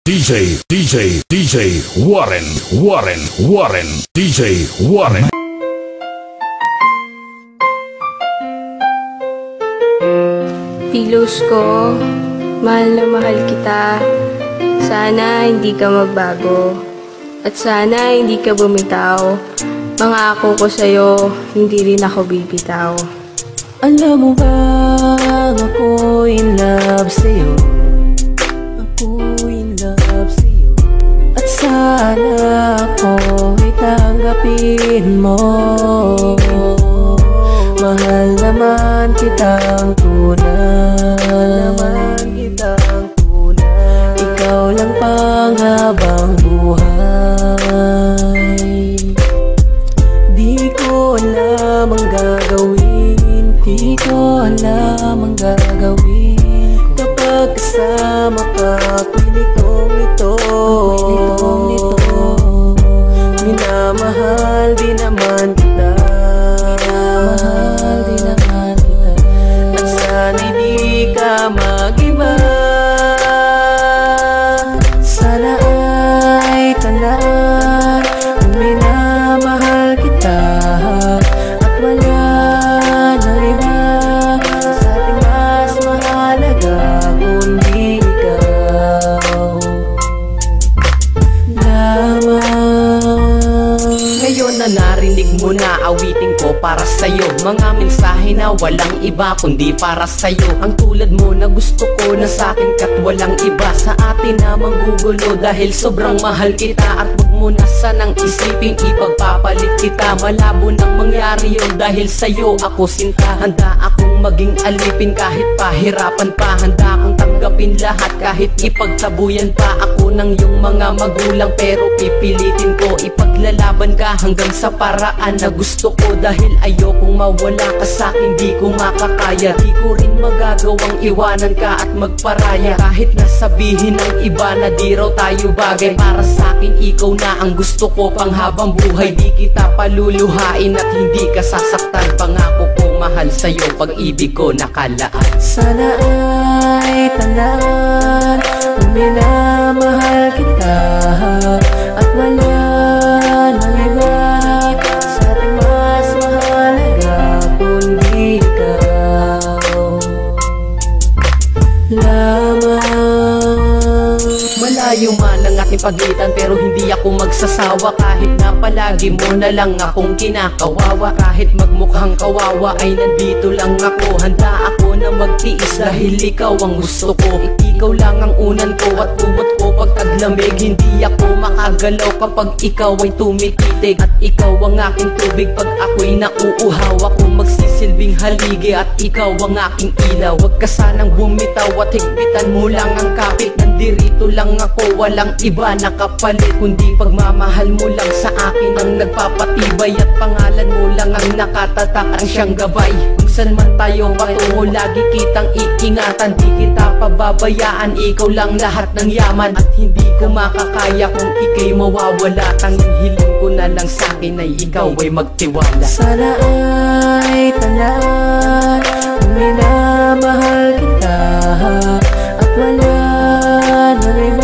DJ Warren, DJ Warren. Pilos ko, mahal na mahal kita. Sana hindi ka magbago. At sana hindi ka bumitaw. Pangako ko sa'yo, hindi rin ako bibitaw. Alam mo ba, ako in love sa'yo. Ako in love sa'yo. At sana ako'y tanggapin mo. Mahal naman kitang tunay. Ikaw lang panghabang buhay. Di ko alam ang gagawin. Di ko alam ang gagawin kapag kasama ka, ako'y litong-lito. Minamahal din naman kita. At sana'y di ka mag-iba. Sana ay tanan kung minamahal kita. At wala nang iba sa ating mas mahalaga kundi ikaw lamang. Ngayon na narinig mo na awitin ko para sa'yo. Mga mensahe na walang iba kundi para sa'yo. Ang tulad mo na gusto ko na sa'kin kat walang iba. Sa atin na manggugulo dahil sobrang mahal kita. At wag mo na sanang isipin ipagpapalit kita. Malabo nang mangyari yun dahil sa'yo ako sinta. Handa akong maging alipin kahit pahirapan pa. Handa akong tanggapin lahat kahit ipagtabuyan pa ako ng iyong mga magulang. Pero pipilitin ko ipaglalaban ka hanggang sa paraan na gusto ko. Dahil ayokong mawala ka sa'kin, di ko makakaya. Di ko rin magagawang iwanan ka at magparaya. Kahit nasabihin ng iba na di raw tayo bagay, para sa'kin ikaw na ang gusto ko panghabang buhay. Di kita paluluhain at hindi ka sasaktan. Pangako ko mahal sa'yo, pag-ibig ko nakalaan. Sana ay tanan kung minamahal kita. At wala nang iba sa ating mas mahalaga kundi ikaw lamang. Malayo man ang ating pagitan pero hindi ako magsasawa. Kahit na palagi mo na lang akong kinakawawa. Kahit magmukhang kawawa ay nandito lang ako. Handa ako na magtiis dahil ikaw ang gusto ko. Ikaw lang ang unan ko at kumot ko pag taglamig. Hindi ako makagalaw kapag ikaw ay tumititig. At ikaw ang aking tubig pag ako'y nauuhaw. Ako magsisilbing haligi at ikaw ang aking ilaw. Huwag ka sanang bumitaw at higpitan mo lang ang kapit. Nandirito lang ako, walang iba nakapalit kundi pagmamahal mo lang sa akin ang nagpapatibay. At pangalan mo lang ang nakatatak, ang siyang gabay. Kung saan man tayo patungo, lagi kitang iingatan. Di kita pababayaan, ikaw lang lahat ng yaman. At hindi ko makakaya kung ika'y mawawala. Tanging hiling ko na lang sa'kin ay ikaw ay magtiwala. Sana ay tanan kung minamahal kita. At wala nang iba